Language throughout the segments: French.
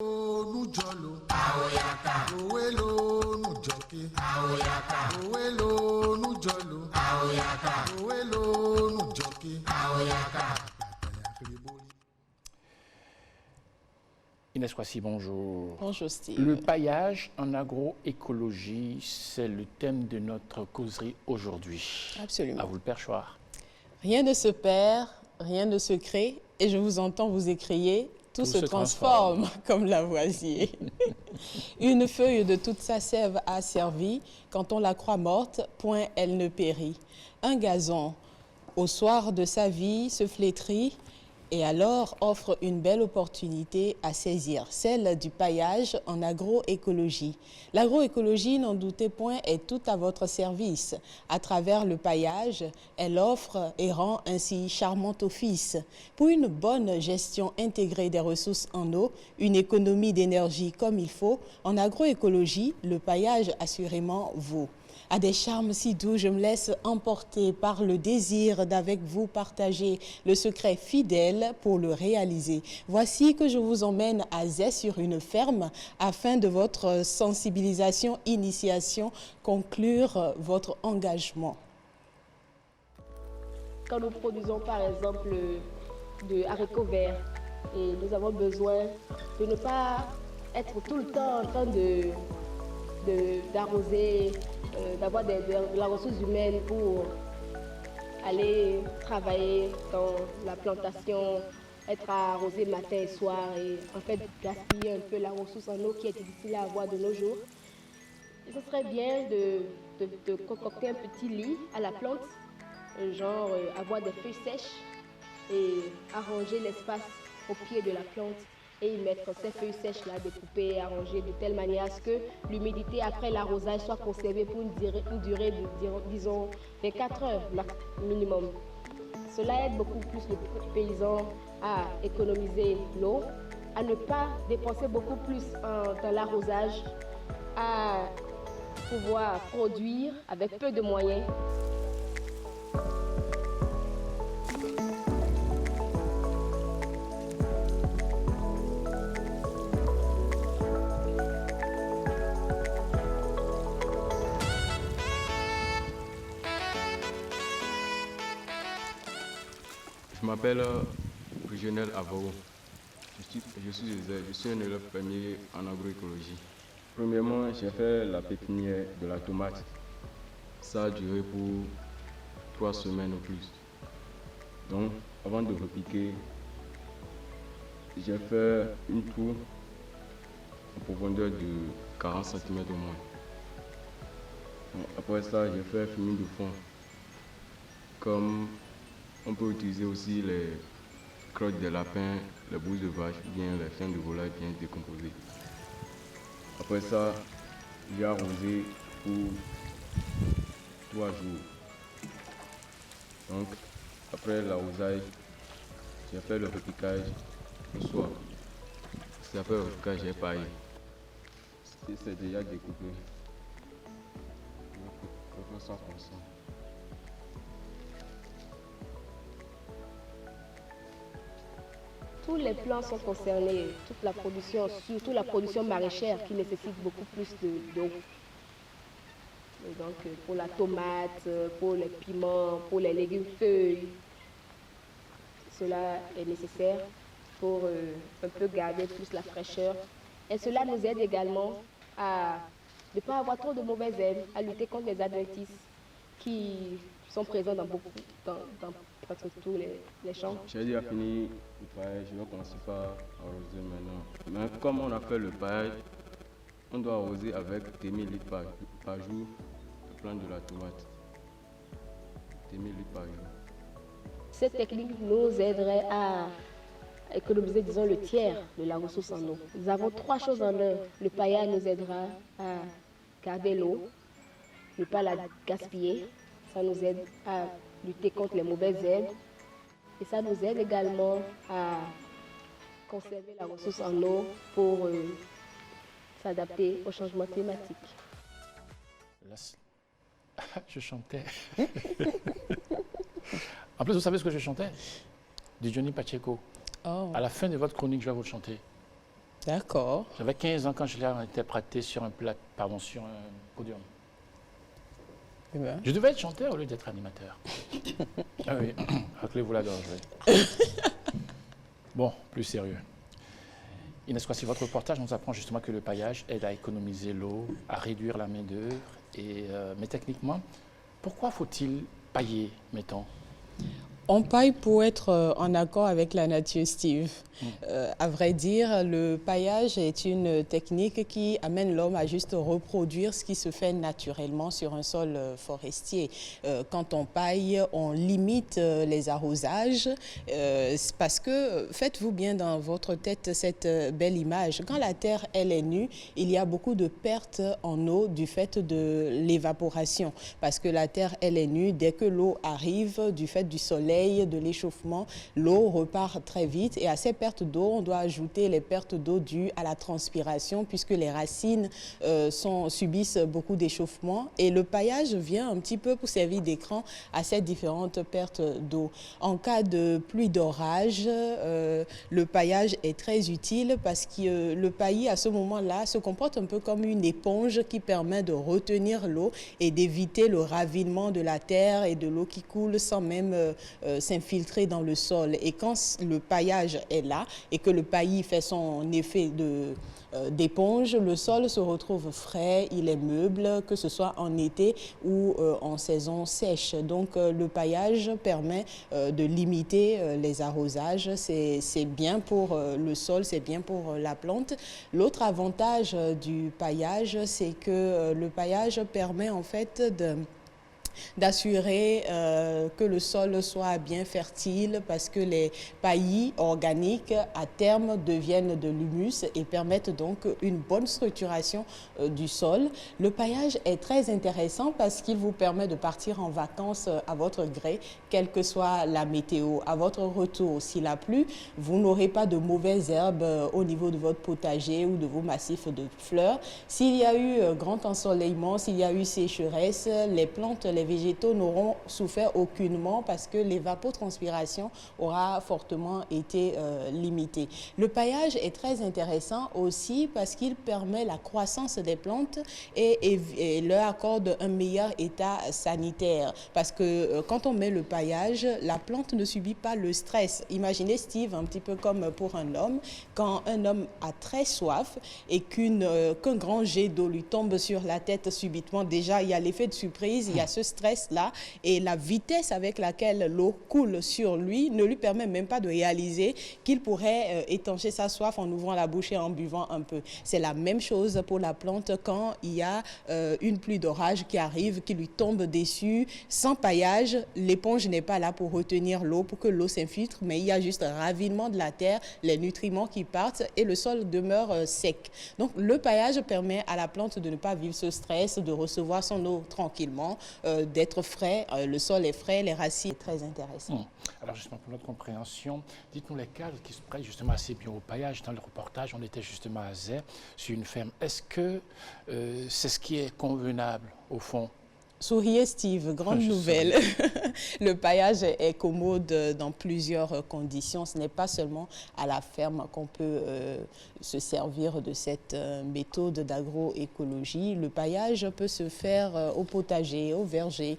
Nujolo, aoyaka, owelo, nujoki, aoyaka, owelo, nujolo, aoyaka, owelo, nujoki, aoyaka. Inès Kwasi, bonjour. Bonjour Steve. Le paillage en agroécologie, c'est le thème de notre causerie aujourd'hui. Absolument. À vous le perchoir. Rien ne se perd, rien ne se crée, et je vous entends vous écrier. Tout se transforme comme Lavoisier. Une feuille de toute sa sève a servi, quand on la croit morte, point elle ne périt. Un gazon, au soir de sa vie, se flétrit, et alors offre une belle opportunité à saisir, celle du paillage en agroécologie. L'agroécologie, n'en doutez point, est tout à votre service. À travers le paillage, elle offre et rend ainsi charmant office. Pour une bonne gestion intégrée des ressources en eau, une économie d'énergie comme il faut, en agroécologie, le paillage assurément vaut. À des charmes si doux, je me laisse emporter par le désir d'avec vous partager le secret fidèle pour le réaliser. Voici que je vous emmène à Zé sur une ferme afin de votre sensibilisation, initiation, conclure votre engagement. Quand nous produisons par exemple de haricots verts et nous avons besoin de ne pas être tout le temps en train d'arroser, d'avoir de la ressource humaine pour aller travailler dans la plantation, être arrosé matin et soir et en fait gaspiller un peu la ressource en eau qui est difficile à avoir de nos jours. Et ce serait bien de concocter un petit lit à la plante, genre avoir des feuilles sèches et arranger l'espace au pied de la plante et y mettre ces feuilles sèches là, découpées, arrangées de telle manière à ce que l'humidité après l'arrosage soit conservée pour une durée de, disons, 24 heures minimum. Cela aide beaucoup plus le paysan à économiser l'eau, à ne pas dépenser beaucoup plus dans l'arrosage, à pouvoir produire avec peu de moyens. Je m'appelle Brigionel Avaro. Je suis un élève premier en agroécologie. Premièrement, j'ai fait la pépinière de la tomate. Ça a duré pour 3 semaines au plus. Donc, avant de repiquer, j'ai fait une tour en profondeur de 40 cm au moins. Donc, après ça, j'ai fait fumier de fond. Comme on peut utiliser aussi les crottes de lapin, les bouses de vache, bien les fins de volaille bien décomposées. Après ça, j'ai arrosé pour 3 jours. Donc, après l'arrosage, j'ai fait le repiquage le soir. C'est après le repiquage, j'ai paillé. C'est déjà découpé. Je fais ça comme ça. Tous les plants sont concernés, toute la production, surtout la production maraîchère qui nécessite beaucoup plus d'eau. Donc pour la tomate, pour les piments, pour les légumes feuilles, cela est nécessaire pour un peu garder plus la fraîcheur. Et cela nous aide également à ne pas avoir trop de mauvaises herbes, à lutter contre les adventices qui sont présents dans presque tous les champs. J'ai déjà fini le paillage, je vais commencer par arroser maintenant. Mais comme on a fait le paillage, on doit arroser avec 2000 litres par jour le plant de la tomate. 2000 litres par jour. Cette technique nous aiderait à économiser, disons, le tiers de la ressource en eau. Nous avons 3 choses en un. Le paillage nous aidera à garder l'eau, ne pas la gaspiller. Ça nous aide à lutter contre les mauvaises herbes. Et ça nous aide également à conserver la ressource en eau pour s'adapter au changement climatique. Je chantais. En plus, vous savez ce que je chantais? Du Johnny Pacheco. Oh. À la fin de votre chronique, je vais vous le chanter. D'accord. J'avais 15 ans quand je l'ai interprété sur un sur un podium. Eh ben. Je devais être chanteur au lieu d'être animateur. Ah oui, raclez-vous la gorge. Oui. Bon, plus sérieux. Inès Kwasi, votre reportage nous apprend justement que le paillage aide à économiser l'eau, à réduire la main-d'œuvre. Mais techniquement, pourquoi faut-il pailler, mettons? On paille pour être en accord avec la nature, Steve. À vrai dire, le paillage est une technique qui amène l'homme à juste reproduire ce qui se fait naturellement sur un sol forestier. Quand on paille, on limite les arrosages parce que, faites-vous bien dans votre tête cette belle image. Quand la terre, elle est nue, il y a beaucoup de pertes en eau du fait de l'évaporation. Parce que la terre, elle est nue, dès que l'eau arrive, du fait du soleil, de l'échauffement, l'eau repart très vite et à ces pertes d'eau, on doit ajouter les pertes d'eau dues à la transpiration puisque les racines subissent beaucoup d'échauffement et le paillage vient un petit peu pour servir d'écran à ces différentes pertes d'eau. En cas de pluie d'orage, le paillage est très utile parce que le paillis à ce moment-là se comporte un peu comme une éponge qui permet de retenir l'eau et d'éviter le ravinement de la terre et de l'eau qui coule sans même s'infiltrer dans le sol. Et quand le paillage est là et que le paillis fait son effet d'éponge, le sol se retrouve frais, il est meuble, que ce soit en été ou en saison sèche. Donc le paillage permet de limiter les arrosages. C'est bien pour le sol, c'est bien pour la plante. L'autre avantage du paillage, c'est que le paillage permet en fait d'assurer que le sol soit bien fertile parce que les paillis organiques à terme deviennent de l'humus et permettent donc une bonne structuration du sol. Le paillage est très intéressant parce qu'il vous permet de partir en vacances à votre gré, quelle que soit la météo. À votre retour, s'il a plu, vous n'aurez pas de mauvaises herbes au niveau de votre potager ou de vos massifs de fleurs. S'il y a eu grand ensoleillement, s'il y a eu sécheresse, les plantes, les végétaux n'auront souffert aucunement parce que l'évapotranspiration aura fortement été limitée. Le paillage est très intéressant aussi parce qu'il permet la croissance des plantes et leur accorde un meilleur état sanitaire. Parce que quand on met le paillage, la plante ne subit pas le stress. Imaginez, Steve, un petit peu comme pour un homme, quand un homme a très soif et qu'un grand jet d'eau lui tombe sur la tête subitement, déjà il y a l'effet de surprise, il y a ce stress-là et la vitesse avec laquelle l'eau coule sur lui ne lui permet même pas de réaliser qu'il pourrait étancher sa soif en ouvrant la bouche et en buvant un peu. C'est la même chose pour la plante quand il y a une pluie d'orage qui arrive, qui lui tombe dessus. Sans paillage, l'éponge n'est pas là pour retenir l'eau, pour que l'eau s'infiltre, mais il y a juste un ravinement de la terre, les nutriments qui partent et le sol demeure sec. Donc le paillage permet à la plante de ne pas vivre ce stress, de recevoir son eau tranquillement, d'être frais, le sol est frais, les racines, c'est très intéressant. Alors justement pour notre compréhension, dites-nous les cadres qui se prêtent justement assez bien au paillage. Dans le reportage, on était justement à Zé, sur une ferme. Est-ce que c'est ce qui est convenable au fond? Souriez Steve, grande nouvelle. Le paillage est commode dans plusieurs conditions. Ce n'est pas seulement à la ferme qu'on peut se servir de cette méthode d'agroécologie. Le paillage peut se faire au potager, au verger,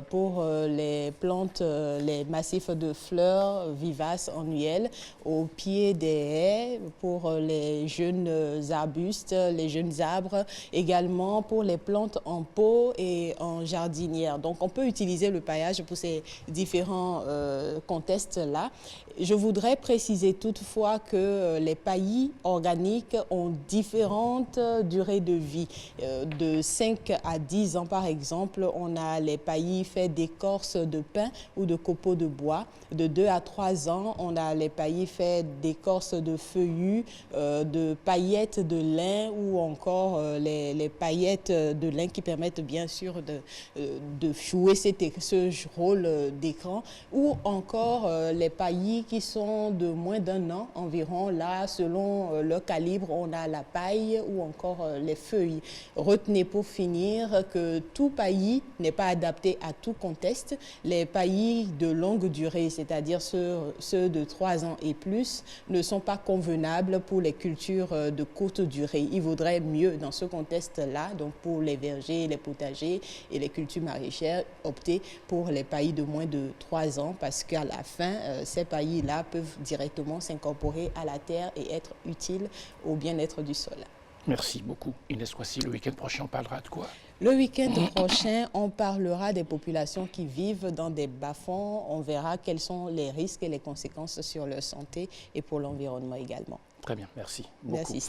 pour les plantes, les massifs de fleurs vivaces annuelles, au pied des haies, pour les jeunes arbustes, les jeunes arbres, également pour les plantes en pot et en jardinière. Donc, on peut utiliser le paillage pour ces différents contextes-là. Je voudrais préciser toutefois que les paillis organiques ont différentes durées de vie. De 5 à 10 ans, par exemple, on a les paillis faits d'écorce de pin ou de copeaux de bois. De 2 à 3 ans, on a les paillis faits d'écorce de feuillus, de paillettes de lin ou encore les paillettes de lin qui permettent bien sûr de jouer ce rôle d'écran, ou encore les paillis qui sont de moins d'1 an environ. Là, selon leur calibre, on a la paille ou encore les feuilles. Retenez pour finir que tout paillis n'est pas adapté à tout contexte. Les paillis de longue durée, c'est-à-dire ceux de 3 ans et plus, ne sont pas convenables pour les cultures de courte durée. Il vaudrait mieux dans ce contexte-là, donc pour les vergers, les potagers et les cultures maraîchères, opter pour les paillis de moins de 3 ans parce qu'à la fin, ces paillis-là peuvent directement s'incorporer à la terre et être utiles au bien-être du sol. Merci beaucoup. Inès Kouassi, le week-end prochain, on parlera de quoi? Le week-end prochain, on parlera des populations qui vivent dans des bas-fonds. On verra quels sont les risques et les conséquences sur leur santé et pour l'environnement également. Très bien, merci beaucoup. Merci Steve.